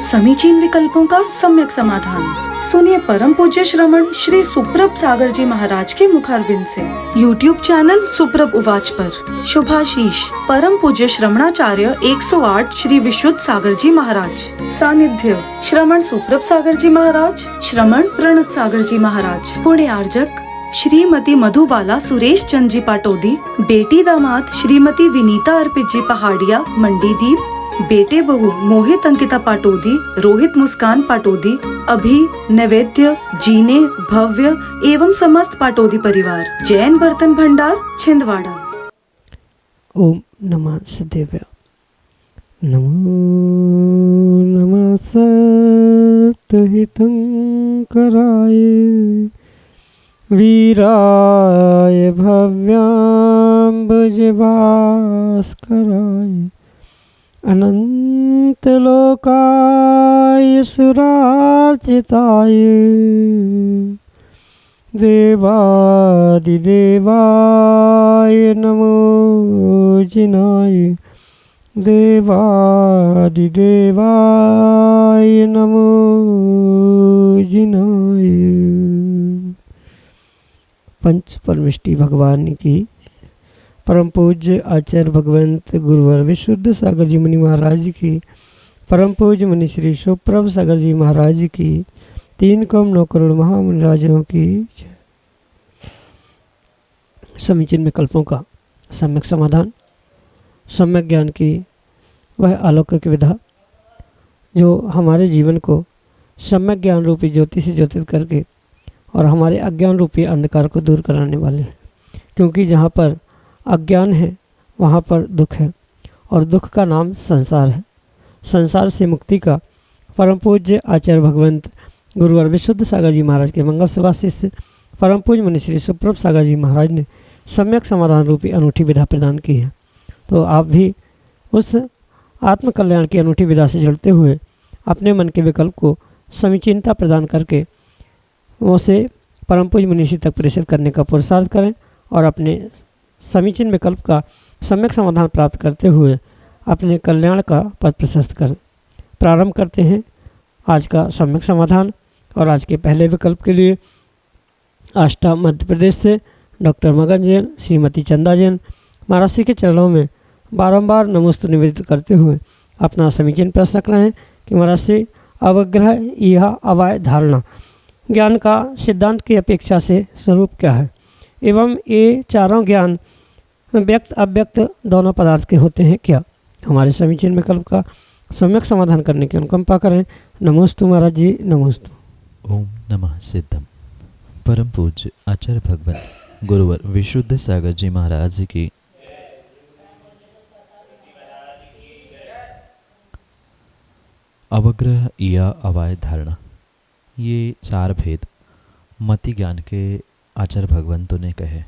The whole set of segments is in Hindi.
समीचीन विकल्पों का सम्यक समाधान। सुनिए परम पूज्य श्रमण श्री सुप्रभ सागर जी महाराज के मुखारबिंद से YouTube चैनल सुप्रभ उवाच पर शुभाशीष परम पूज्य श्रमणाचार्य 108 श्री विशुद्ध सागर जी महाराज। सानिध्य श्रमण सुप्रभ सागर जी महाराज, श्रमण प्रणत सागर जी महाराज। पुण्य आर्जक श्रीमती मधुबाला सुरेश चंद जी पाटोदी, बेटी दामाद श्रीमती विनीता अर्पित जी पहाड़िया मंडीदीप, बेटे बहू मोहित अंकिता पाटोदी, रोहित मुस्कान पाटोदी, अभी नैवेद्य जीने भव्य एवं समस्त पाटोदी परिवार। जैन बर्तन भंडार छिंदवाड़ा। ओम नमः सदेव्य। नमो नमः सतहितं कराय वीराय भव्याम्बुजभास्कराय अनंतलोकाय सुरार्चिताय देवादिदेवाय नमो जिनाय देवादिदेवाय नमो जिनाय। पंच परमिष्टि भगवान की परम पूज्य आचार्य भगवंत गुरुवर विशुद्ध सागर जी मुनि महाराज की, परम पूज्य मुनि श्री सुप्रभ सागर जी महाराज की, 3 करोड़ 9 करोड़ महामुनिराजों की। समीचीन विकल्पों का सम्यक समाधान। सम्यक ज्ञान की वह अलौकिक विधा जो हमारे जीवन को सम्यक ज्ञान रूपी ज्योति से ज्योतित करके और हमारे अज्ञान रूपी अंधकार को दूर कराने वाले हैं। क्योंकि जहाँ पर अज्ञान है वहाँ पर दुख है और दुख का नाम संसार है। संसार से मुक्ति का परम पूज्य आचार्य भगवंत गुरुवर विशुद्ध सागर जी महाराज के मंगल सभा शिष्य परम पूज्य मुनि श्री सुप्रभ सागर जी महाराज ने सम्यक समाधान रूपी अनूठी विधा प्रदान की है। तो आप भी उस आत्मकल्याण की अनूठी विधा से जुड़ते हुए अपने मन के विकल्प को समीचीनता प्रदान करके उसे परम पूज्य मुनि तक प्रेषित करने का पुरुषार्थ करें और अपने समीचीन विकल्प का सम्यक समाधान प्राप्त करते हुए अपने कल्याण का पथ प्रशस्त करें। प्रारंभ करते हैं आज का सम्यक समाधान। और आज के पहले विकल्प के लिए आष्टा मध्य प्रदेश से डॉक्टर मगन जैन, श्रीमती चंदा जैन महाराज श्री के चरणों में बारंबार नमोस्तु निवेदित करते हुए अपना समीचीन प्रश्न रख रहे हैं कि महाराज श्री अवग्रह यह अवाय धारणा ज्ञान का सिद्धांत की अपेक्षा से स्वरूप क्या है एवं ये चारों ज्ञान व्यक्त अव्यक्त दोनों पदार्थ के होते हैं क्या। हमारे समीचीन विकल्प का सम्यक समाधान करने की अनुकंपा करें। नमोस्तु महाराज जी, नमोस्तु। ओम नमः सिद्धम। परम पूज्य आचार्य भगवान गुरुवर विशुद्ध सागर जी महाराज की अवग्रह या अवाय धारणा, ये 4 भेद मति ज्ञान के आचार्य भगवंतों ने कहे।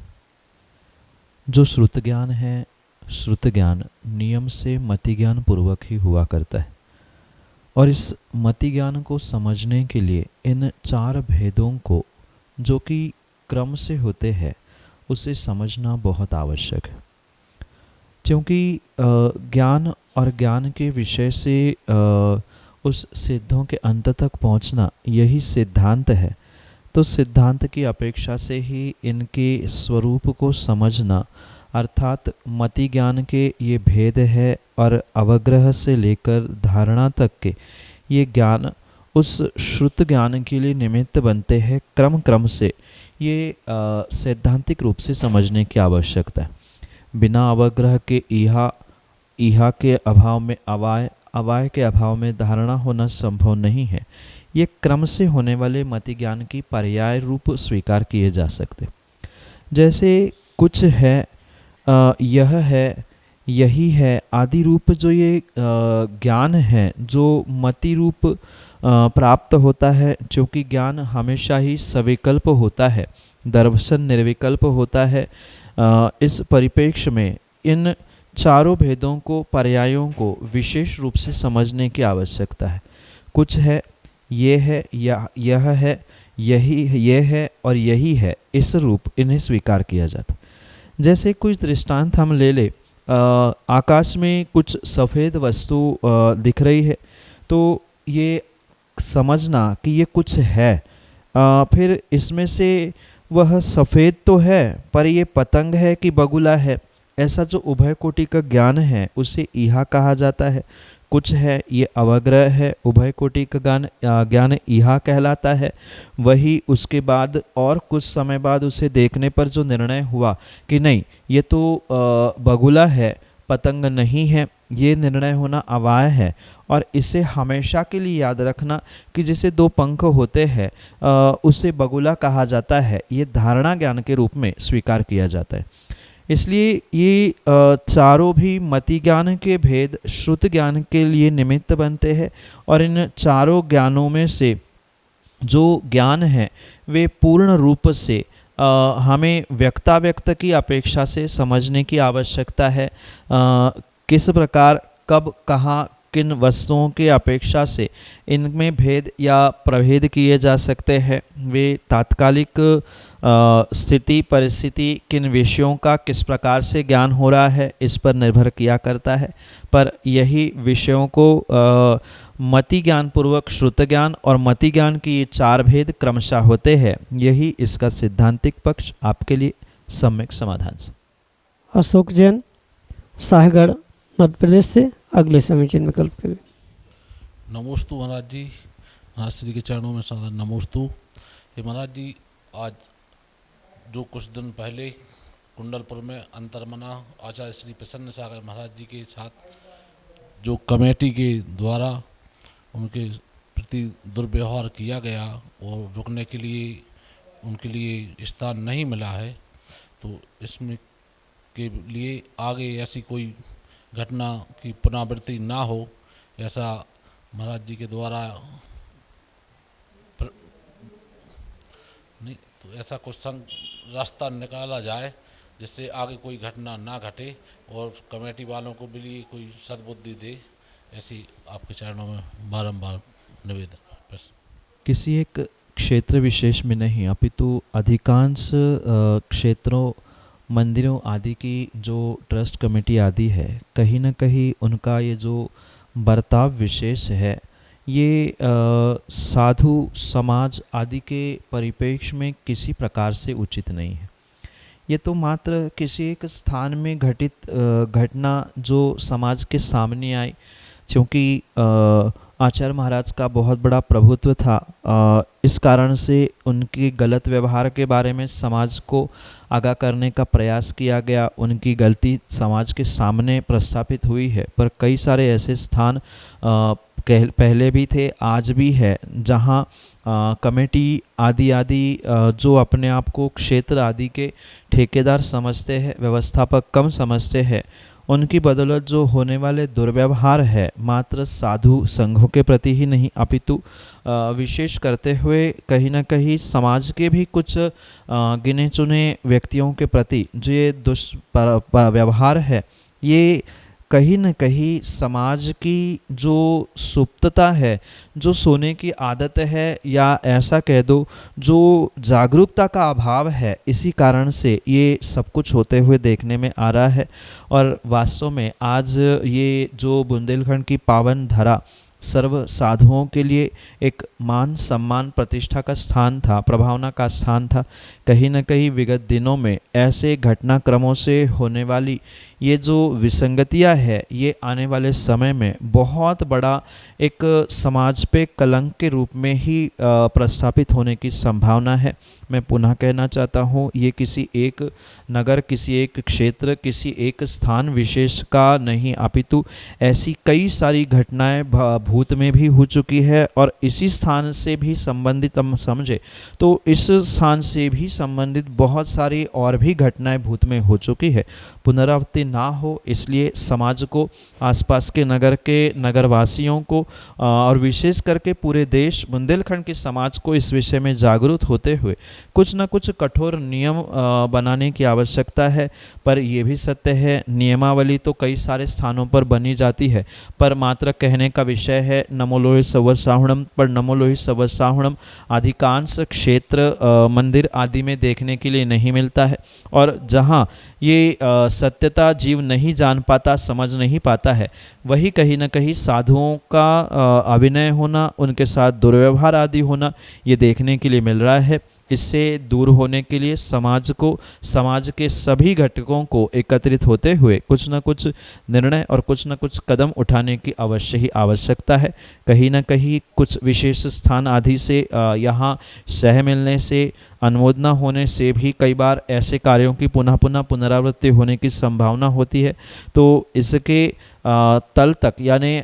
जो श्रुत ज्ञान है, श्रुत ज्ञान नियम से मति ज्ञान पूर्वक ही हुआ करता है और इस मति ज्ञान को समझने के लिए इन 4 भेदों को जो कि क्रम से होते हैं उसे समझना बहुत आवश्यक है। क्योंकि ज्ञान और ज्ञान के विषय से उस सिद्धों के अंत तक पहुंचना यही सिद्धांत है। तो सिद्धांत की अपेक्षा से ही इनके स्वरूप को समझना अर्थात मति ज्ञान के ये भेद है और अवग्रह से लेकर धारणा तक के ये ज्ञान उस श्रुत ज्ञान के लिए निमित्त बनते हैं। क्रम क्रम से ये सैद्धांतिक रूप से समझने की आवश्यकता है। बिना अवग्रह के इहा के अभाव में अवाय, अवाय के अभाव में धारणा होना संभव नहीं है। ये क्रम से होने वाले मति ज्ञान की पर्याय रूप स्वीकार किए जा सकते। जैसे कुछ है, यह है, यही है आदि रूप जो ये ज्ञान है जो मति रूप प्राप्त होता है, क्योंकि ज्ञान हमेशा ही सविकल्प होता है, दर्शन निर्विकल्प होता है। इस परिप्रेक्ष्य में इन 4 भेदों को, पर्यायों को विशेष रूप से समझने की आवश्यकता है। कुछ है, ये है, यह है, ये है और यही है, इस रूप इन्हें स्वीकार किया जाता। जैसे कुछ दृष्टांत हम ले ले, आकाश में कुछ सफ़ेद वस्तु दिख रही है, तो ये समझना कि ये कुछ है, फिर इसमें से वह सफ़ेद तो है पर ये पतंग है कि बगुला है, ऐसा जो उभय कोटि का ज्ञान है उसे इहा कहा जाता है। कुछ है ये अवग्रह है, उभय कोटि का ज्ञान इहा कहलाता है। वही उसके बाद और कुछ समय बाद उसे देखने पर जो निर्णय हुआ कि नहीं ये तो बगुला है, पतंग नहीं है, ये निर्णय होना अवाय है। और इसे हमेशा के लिए याद रखना कि जैसे दो पंख होते हैं उसे बगुला कहा जाता है, ये धारणा ज्ञान के रूप में स्वीकार किया जाता है। इसलिए ये चारों भी मति ज्ञान के भेद श्रुत ज्ञान के लिए निमित्त बनते हैं। और इन चारों ज्ञानों में से जो ज्ञान है वे पूर्ण रूप से हमें व्यक्ताव्यक्त की अपेक्षा से समझने की आवश्यकता है। किस प्रकार, कब, कहाँ, किन वस्तुओं के अपेक्षा से इनमें भेद या प्रभेद किए जा सकते हैं, वे तात्कालिक स्थिति परिस्थिति किन विषयों का किस प्रकार से ज्ञान हो रहा है इस पर निर्भर किया करता है। पर यही विषयों को मति ज्ञान पूर्वक श्रुत ज्ञान और मति ज्ञान की ये चार भेद क्रमशः होते हैं, यही इसका सिद्धांतिक पक्ष आपके लिए सम्यक समाधान से। अशोक जैन, शाहगढ़, मध्य प्रदेश से अगले समीचीन विकल्प के लिए। नमोस्तु महाराज जी, महाराज श्री के चरणों में सादर नमोस्तु। ये महाराज जी, आज जो कुछ दिन पहले कुंडलपुर में अंतर्मना आचार्य श्री प्रसन्न सागर महाराज जी के साथ जो कमेटी के द्वारा उनके प्रति दुर्व्यवहार किया गया और रुकने के लिए उनके लिए स्थान नहीं मिला है, तो इसमें के लिए आगे ऐसी कोई घटना की पुनरावृत्ति ना हो, ऐसा महाराज जी के द्वारा नहीं तो ऐसा कुछ रास्ता निकाला जाए जिससे आगे कोई घटना ना घटे और कमेटी वालों को भी लिए कोई सद्बुद्धि दे, ऐसी आपके चरणों में बारंबार निवेदन। किसी एक क्षेत्र विशेष में नहीं अपितु अधिकांश क्षेत्रों, मंदिरों आदि की जो ट्रस्ट कमेटी आदि है, कहीं ना कहीं उनका ये जो बर्ताव विशेष है ये साधु समाज आदि के परिप्रेक्ष्य में किसी प्रकार से उचित नहीं है। ये तो मात्र किसी एक स्थान में घटित घटना जो समाज के सामने आई, क्योंकि आचार्य महाराज का बहुत बड़ा प्रभुत्व था, इस कारण से उनके गलत व्यवहार के बारे में समाज को आगाह करने का प्रयास किया गया। उनकी गलती समाज के सामने प्रस्थापित हुई है, पर कई सारे ऐसे स्थान पहले भी थे, आज भी है, जहाँ कमेटी आदि जो अपने आप को क्षेत्र आदि के ठेकेदार समझते हैं, व्यवस्थापक कम समझते हैं, उनकी बदौलत जो होने वाले दुर्व्यवहार है मात्र साधु संघों के प्रति ही नहीं अपितु विशेष करते हुए कहीं ना कहीं समाज के भी कुछ गिने चुने व्यक्तियों के प्रति जो ये दुष्व्यवहार है, ये कहीं न कहीं समाज की जो सुप्तता है, जो सोने की आदत है, या ऐसा कह दो जो जागरूकता का अभाव है, इसी कारण से ये सब कुछ होते हुए देखने में आ रहा है। और वास्तव में आज ये जो बुंदेलखंड की पावन धरा सर्व साधुओं के लिए एक मान सम्मान प्रतिष्ठा का स्थान था, प्रभावना का स्थान था, कहीं न कहीं विगत दिनों में ऐसे घटनाक्रमों से होने वाली ये जो विसंगतियां है, ये आने वाले समय में बहुत बड़ा एक समाज पे कलंक के रूप में ही प्रस्थापित होने की संभावना है। मैं पुनः कहना चाहता हूँ, ये किसी एक नगर, किसी एक क्षेत्र, किसी एक स्थान विशेष का नहीं अपितु ऐसी कई सारी घटनाएं भूत में भी हो चुकी है। और इसी स्थान से भी संबंधित हम समझे तो इस स्थान से भी संबंधित बहुत सारी और भी घटनाएं भूत में हो चुकी है। पुनरावृत्ति ना हो इसलिए समाज को, आसपास के नगर के नगरवासियों को और विशेष करके पूरे देश बुंदेलखंड के समाज को इस विषय में जागरूक होते हुए कुछ न कुछ कठोर नियम बनाने की आवश्यकता है। पर यह भी सत्य है, नियमावली तो कई सारे स्थानों पर बनी जाती है, पर मात्र कहने का विषय है नमो लोहि सवसाहुणम, पर नमो लोहि सवसाहुणम अधिकांश क्षेत्र मंदिर आदि में देखने के लिए नहीं मिलता है। और जहाँ ये सत्यता जीव नहीं जान पाता, समझ नहीं पाता है, वही कहीं न कहीं साधुओं का अभिनय होना, उनके साथ दुर्व्यवहार आदि होना ये देखने के लिए मिल रहा है। इससे दूर होने के लिए समाज के सभी घटकों को एकत्रित होते हुए कुछ न कुछ निर्णय और कुछ न कुछ कदम उठाने की अवश्य ही आवश्यकता है। कहीं न कहीं कुछ विशेष स्थान आदि से यहाँ सह मिलने से, अनुमोदना होने से भी कई बार ऐसे कार्यों की पुनः पुनरावृत्ति होने की संभावना होती है। तो इसके तल तक यानी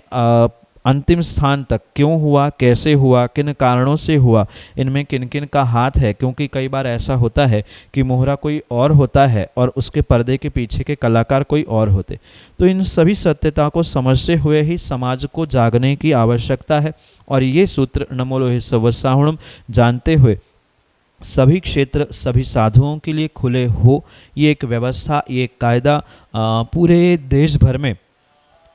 अंतिम स्थान तक क्यों हुआ, कैसे हुआ, किन कारणों से हुआ, इनमें किन किन का हाथ है, क्योंकि कई बार ऐसा होता है कि मोहरा कोई और होता है और उसके पर्दे के पीछे के कलाकार कोई और होते। तो इन सभी सत्यता को समझते हुए ही समाज को जागने की आवश्यकता है। और ये सूत्र नमो लोहि सवसाहुणम जानते हुए सभी क्षेत्र सभी साधुओं के लिए खुले हो, ये एक व्यवस्था, ये एक कायदा पूरे देश भर में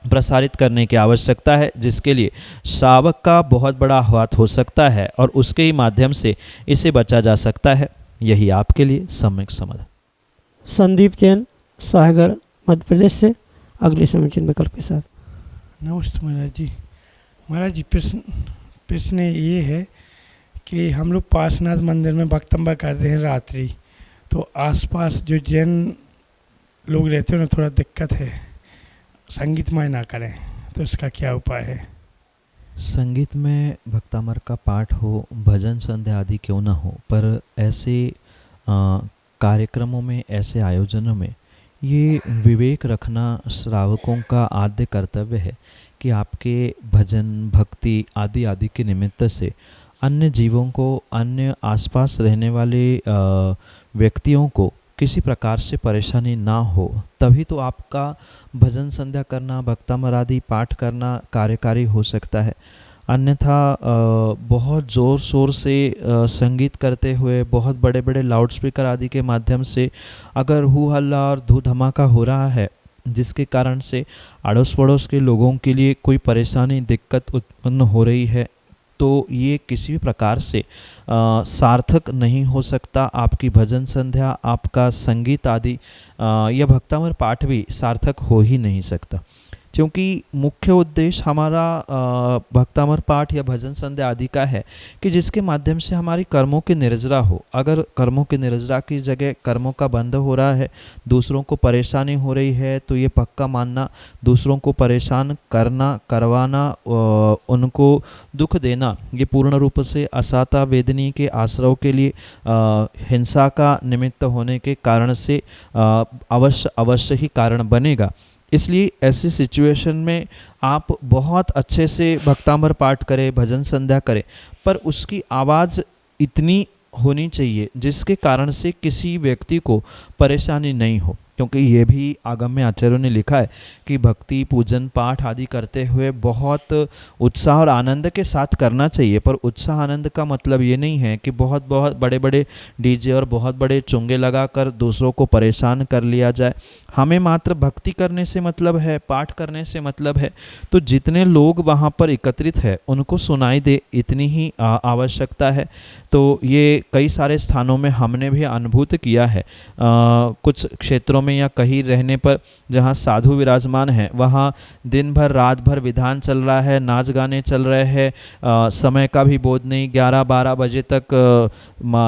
प्रसारित करने की आवश्यकता है, जिसके लिए शावक का बहुत बड़ा हाथ हो सकता है और उसके ही माध्यम से इसे बचा जा सकता है। यही आपके लिए सम्यक समाधान। संदीप जैन, साहेगढ़, मध्य प्रदेश से अगले समीचीन विकल्प के साथ। नमस्ते महाराज जी प्रश्न ये है कि हम लोग पार्श्वनाथ मंदिर में वक्तव्य करते हैं रात्रि, तो आसपास जो जैन लोग रहते हैं ना, थोड़ा दिक्कत है, संगीतमय ना करें, तो इसका क्या उपाय है? संगीत में भक्तामर का पाठ हो, भजन संध्या आदि क्यों ना हो, पर ऐसे कार्यक्रमों में, ऐसे आयोजनों में ये विवेक रखना श्रावकों का आद्य कर्तव्य है कि आपके भजन भक्ति आदि आदि के निमित्त से अन्य जीवों को, अन्य आसपास रहने वाले व्यक्तियों को किसी प्रकार से परेशानी ना हो, तभी तो आपका भजन संध्या करना, भक्तामर आदि पाठ करना कार्यकारी हो सकता है। अन्यथा बहुत ज़ोर शोर से संगीत करते हुए, बहुत बड़े बड़े लाउड स्पीकर आदि के माध्यम से अगर हू हल्ला और धू धमाका हो रहा है, जिसके कारण से अड़ोस पड़ोस के लोगों के लिए कोई परेशानी, दिक्कत उत्पन्न हो रही है, तो ये किसी भी प्रकार से सार्थक नहीं हो सकता। आपकी भजन संध्या, आपका संगीत आदि या भक्तामर पाठ भी सार्थक हो ही नहीं सकता, क्योंकि मुख्य उद्देश्य हमारा भक्तामर पाठ या भजन संध्या आदि का है कि जिसके माध्यम से हमारी कर्मों की निर्जरा हो। अगर कर्मों की निर्जरा की जगह कर्मों का बंध हो रहा है, दूसरों को परेशानी हो रही है, तो ये पक्का मानना, दूसरों को परेशान करना, करवाना, उनको दुख देना, ये पूर्ण रूप से असाता वेदनी के आश्रव के लिए हिंसा का निमित्त होने के कारण से अवश्य ही कारण बनेगा। इसलिए ऐसी सिचुएशन में आप बहुत अच्छे से भक्तामर पाठ करें, भजन संध्या करें, पर उसकी आवाज़ इतनी होनी चाहिए जिसके कारण से किसी व्यक्ति को परेशानी नहीं हो, क्योंकि ये भी आगम्य आचार्यों ने लिखा है कि भक्ति पूजन पाठ आदि करते हुए बहुत उत्साह और आनंद के साथ करना चाहिए। पर उत्साह आनंद का मतलब ये नहीं है कि बहुत बड़े बड़े डीजे और बहुत बड़े चुंगे लगाकर दूसरों को परेशान कर लिया जाए। हमें मात्र भक्ति करने से मतलब है, पाठ करने से मतलब है, तो जितने लोग वहाँ पर एकत्रित है उनको सुनाई दे, इतनी ही आवश्यकता है। तो ये कई सारे स्थानों में हमने भी अनुभूत किया है। कुछ क्षेत्रों में या कहीं रहने पर जहाँ साधु विराजमान हैं, वहाँ दिन भर रात भर विधान चल रहा है, नाच गाने चल रहे हैं, समय का भी बोध नहीं, 11-12 बजे तक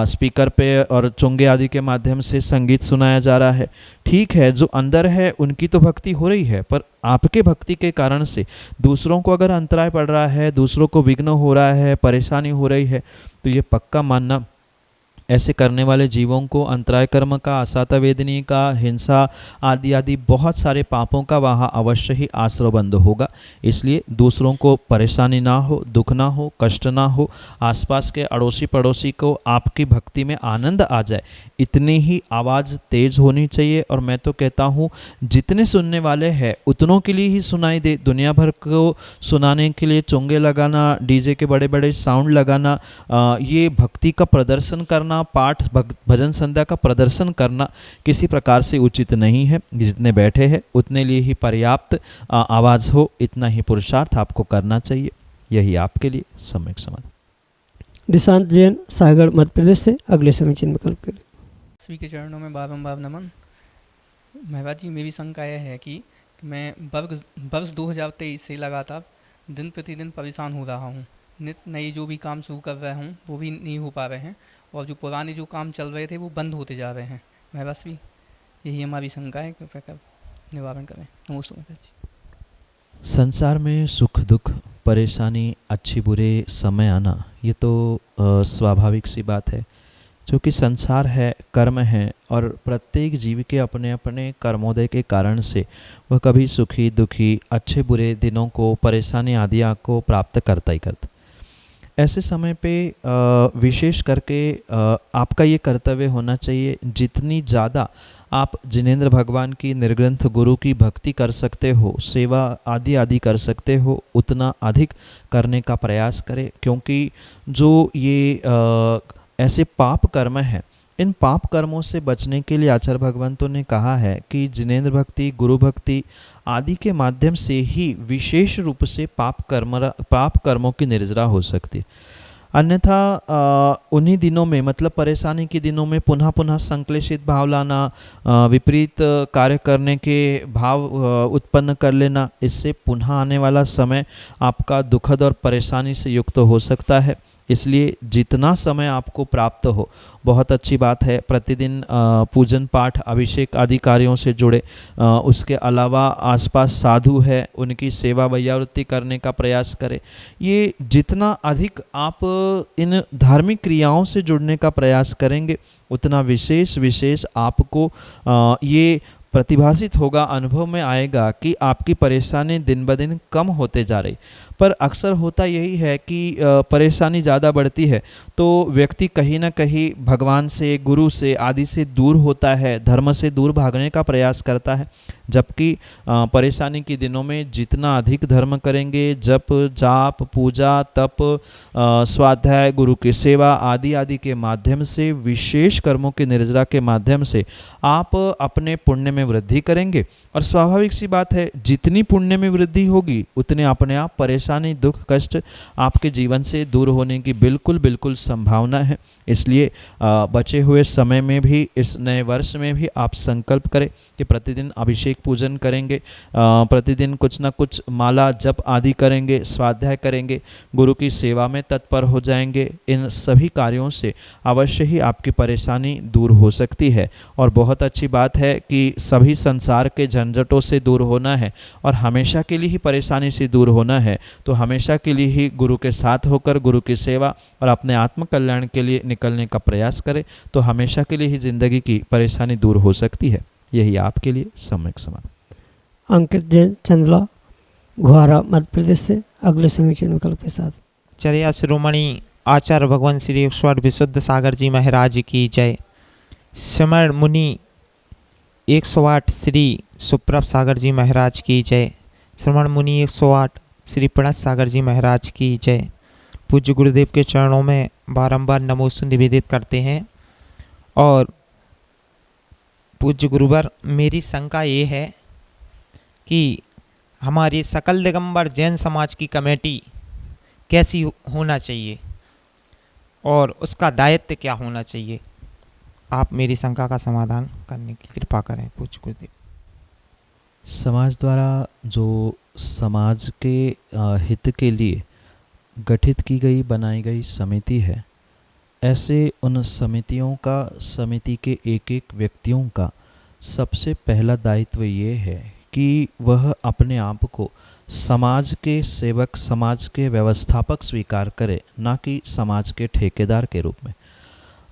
स्पीकर पे और चुंगे आदि के माध्यम से संगीत सुनाया जा रहा है। ठीक है, जो अंदर है उनकी तो भक्ति हो रही है, पर आपके भक्ति के कारण से दूसरों को अगर अंतराय पड़ रहा है, दूसरों को विघ्न हो रहा है, परेशानी हो रही है, तो ये पक्का मानना ऐसे करने वाले जीवों को अंतराय कर्म का, असाता वेदनी का, हिंसा आदि आदि बहुत सारे पापों का वहाँ अवश्य ही आश्रय बंद होगा। इसलिए दूसरों को परेशानी ना हो, दुख ना हो, कष्ट ना हो, आसपास के अड़ोसी पड़ोसी को आपकी भक्ति में आनंद आ जाए, इतनी ही आवाज़ तेज होनी चाहिए। और मैं तो कहता हूँ जितने सुनने वाले हैं उतनों के लिए ही सुनाई दे। दुनिया भर को सुनाने के लिए चुंगे लगाना, डीजे के बड़े बड़े साउंड लगाना, ये भक्ति का प्रदर्शन करना, पाठ भजन संध्या का प्रदर्शन करना किसी प्रकार से उचित नहीं है। जितने बैठे हैं उतने लिए ही पर्याप्त आवाज़ हो, इतना ही पुरुषार्थ आपको करना चाहिए। यही आपके लिए सम्यक समाधान। दिशांत जैन, सागर, मध्य प्रदेश से अगले समीचीन विकल्प के लिए। श्री के चरणों में बारंबार नमन। महराज जी, मेरी शंका यह है कि मैं वर्ष 2023 से लगातार दिन प्रतिदिन परेशान हो रहा हूँ। नित्य नए जो भी काम शुरू कर रहा हूँ वो भी नहीं हो पा रहे हैं, और जो पुराने जो काम चल रहे थे वो बंद होते जा रहे हैं। महराज जी, यही हमारी शंका है, कृपया कर निवारण करें। नमस्ते महराज जी। संसार में सुख दुख, परेशानी, अच्छी बुरे समय आना, ये तो स्वाभाविक सी बात है, क्योंकि संसार है, कर्म है, और प्रत्येक जीव के अपने अपने कर्मोदय के कारण से वह कभी सुखी दुखी, अच्छे बुरे दिनों को, परेशानी आदि को प्राप्त करता ही करता। ऐसे समय पे विशेष करके आपका ये कर्तव्य होना चाहिए, जितनी ज़्यादा आप जिनेंद्र भगवान की निर्ग्रंथ गुरु की भक्ति कर सकते हो, सेवा आदि आदि कर सकते हो, उतना अधिक करने का प्रयास करें, क्योंकि जो ये ऐसे पाप कर्म हैं, इन पाप कर्मों से बचने के लिए आचार्य भगवंतों ने कहा है कि जिनेंद्र भक्ति, गुरु भक्ति आदि के माध्यम से ही विशेष रूप से पाप कर्मों की निर्जरा हो सकती है। अन्यथा उन्हीं दिनों में, मतलब परेशानी के दिनों में पुनः पुनः संक्लेशित भाव लाना, विपरीत कार्य करने के भाव उत्पन्न कर लेना, इससे पुनः आने वाला समय आपका दुखद और परेशानी से युक्त हो सकता है। इसलिए जितना समय आपको प्राप्त हो बहुत अच्छी बात है। प्रतिदिन पूजन पाठ, अभिषेक आदि कार्यों से जुड़े, उसके अलावा आसपास साधु है उनकी सेवा वैयावृत्ति करने का प्रयास करें। ये जितना अधिक आप इन धार्मिक क्रियाओं से जुड़ने का प्रयास करेंगे, उतना विशेष आपको ये प्रतिभासित होगा, अनुभव में आएगा कि आपकी परेशानी दिन ब दिन कम होते जा रही। पर अक्सर होता यही है कि परेशानी ज़्यादा बढ़ती है तो व्यक्ति कहीं ना कहीं भगवान से, गुरु से आदि से दूर होता है, धर्म से दूर भागने का प्रयास करता है। जबकि परेशानी के दिनों में जितना अधिक धर्म करेंगे, जप जाप पूजा तप स्वाध्याय, गुरु की सेवा आदि आदि के माध्यम से, विशेष कर्मों की निर्जरा के माध्यम से आप अपने पुण्य में वृद्धि करेंगे। और स्वाभाविक सी बात है, जितनी पुण्य में वृद्धि होगी उतने अपने आप परेशानी, दुख, कष्ट आपके जीवन से दूर होने की बिल्कुल संभावना है। इसलिए बचे हुए समय में भी, इस नए वर्ष में भी आप संकल्प करें कि प्रतिदिन अभिषेक पूजन करेंगे, प्रतिदिन कुछ ना कुछ माला जप आदि करेंगे, स्वाध्याय करेंगे, गुरु की सेवा में तत्पर हो जाएंगे। इन सभी कार्यों से अवश्य ही आपकी परेशानी दूर हो सकती है। और बहुत अच्छी बात है कि सभी संसार के झंझटों से दूर होना है और हमेशा के लिए ही परेशानी से दूर होना है, तो हमेशा के लिए ही गुरु के साथ होकर गुरु की सेवा और अपने आत्म कल्याण के लिए निकलने का प्रयास करें, तो हमेशा के लिए ही जिंदगी की परेशानी दूर हो सकती है। यही आपके लिए सम्यक समाधान। अंकित जैन, चंदला, घुआरा, मध्य प्रदेश से अगले समीचीन विकल्प के साथ। चर्या शिरोमणि आचार्य भगवान श्री 108 विशुद्ध सागर जी महाराज की जय। श्रमण मुनि 108 श्री सुप्रभ सागर जी महाराज की जय। श्रमण मुनि 108 श्री प्रणत सागर जी महाराज की जय। पूज्य गुरुदेव के चरणों में बारंबार नमोस्तु निवेदित करते हैं। और पूज्य गुरुवर, मेरी शंका ये है कि हमारी सकल दिगंबर जैन समाज की कमेटी कैसी होना चाहिए और उसका दायित्व क्या होना चाहिए। आप मेरी शंका का समाधान करने की कृपा करें पूज्य गुरुदेव। समाज द्वारा जो समाज के हित के लिए गठित की गई, बनाई गई समिति है, ऐसे उन समितियों का, समिति के एक एक व्यक्तियों का सबसे पहला दायित्व ये है कि वह अपने आप को समाज के सेवक, समाज के व्यवस्थापक स्वीकार करे, ना कि समाज के ठेकेदार के रूप में।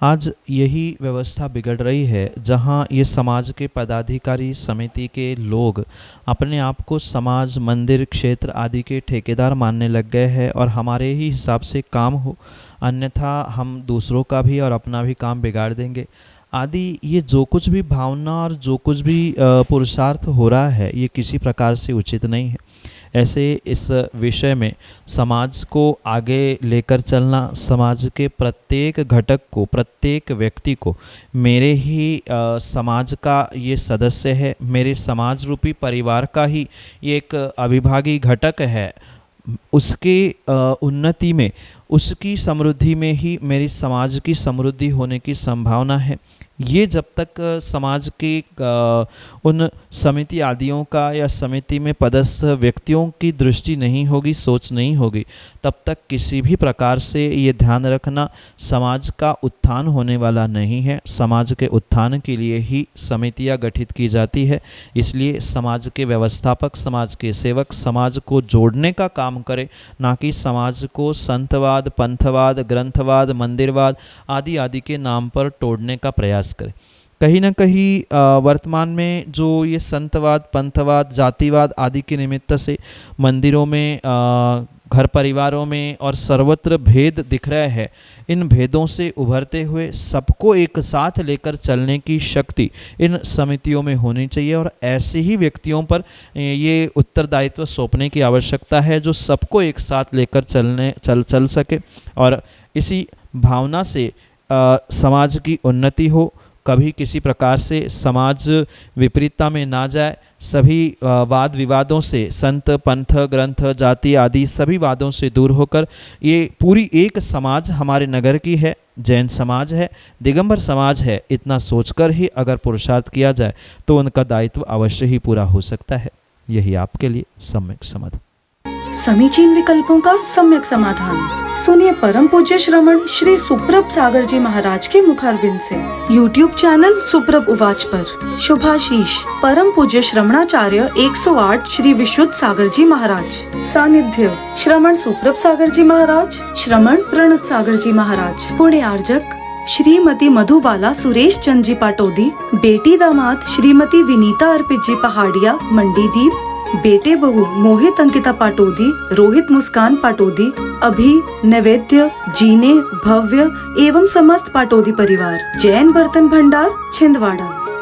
आज यही व्यवस्था बिगड़ रही है, जहां ये समाज के पदाधिकारी, समिति के लोग अपने आप को समाज, मंदिर, क्षेत्र आदि के ठेकेदार मानने लग गए हैं और हमारे ही हिसाब से काम हो, अन्यथा हम दूसरों का भी और अपना भी काम बिगाड़ देंगे आदि। ये जो कुछ भी भावना और जो कुछ भी पुरुषार्थ हो रहा है, ये किसी प्रकार से उचित नहीं है। ऐसे इस विषय में समाज को आगे लेकर चलना, समाज के प्रत्येक घटक को, प्रत्येक व्यक्ति को, मेरे ही समाज का ये सदस्य है, मेरे समाज रूपी परिवार का ही ये एक अविभागी घटक है, उसके उन्नति में, उसकी समृद्धि में ही मेरी समाज की समृद्धि होने की संभावना है। ये जब तक समाज के उन समिति आदियों का या समिति में पदस्थ व्यक्तियों की दृष्टि नहीं होगी, सोच नहीं होगी, तब तक किसी भी प्रकार से ये ध्यान रखना समाज का उत्थान होने वाला नहीं है। समाज के उत्थान के लिए ही समितियां गठित की जाती है। इसलिए समाज के व्यवस्थापक, समाज के सेवक समाज को जोड़ने का काम करें, ना कि समाज को संतवाद, पंथवाद, ग्रंथवाद, मंदिरवाद आदि आदि के नाम पर तोड़ने का प्रयास करें। कहीं ना कहीं वर्तमान में जो ये संतवाद, पंथवाद, जातिवाद आदि के निमित्त से मंदिरों में, घर परिवारों में और सर्वत्र भेद दिख रहे हैं, इन भेदों से उभरते हुए सबको एक साथ लेकर चलने की शक्ति इन समितियों में होनी चाहिए और ऐसे ही व्यक्तियों पर ये उत्तरदायित्व सौंपने की आवश्यकता है जो सबको एक साथ लेकर चल सके और इसी भावना से समाज की उन्नति हो। कभी किसी प्रकार से समाज विपरीतता में ना जाए। सभी वाद विवादों से, संत, पंथ, ग्रंथ, जाति आदि सभी वादों से दूर होकर ये पूरी एक समाज हमारे नगर की है, जैन समाज है, दिगंबर समाज है, इतना सोचकर ही अगर पुरुषार्थ किया जाए तो उनका दायित्व अवश्य ही पूरा हो सकता है। यही आपके लिए सम्यक समाधान। समीचीन विकल्पों का सम्यक समाधान सुनिए परम पूज्य श्रमण श्री सुप्रभ सागर जी महाराज के मुखारबिंद से। YouTube चैनल सुप्रभ उवाच पर शुभाशीष परम पूज्य श्रमणाचार्य 108 श्री विशुद्ध सागर जी महाराज। सानिध्य श्रमण सुप्रभ सागर जी महाराज, श्रमण प्रणत सागर जी महाराज। पुण्य आर्जक श्रीमती मधुबाला सुरेश चंद जी पाटोदी, बेटी दामाद श्रीमती विनीता अर्पित जी पहाड़िया मंडीदीप, बेटे बहू मोहित अंकिता पाटोदी, रोहित मुस्कान पाटोदी, अभी, नैवेद्य, जीने, भव्य एवं समस्त पाटोदी परिवार, जैन बर्तन भंडार छिंदवाड़ा।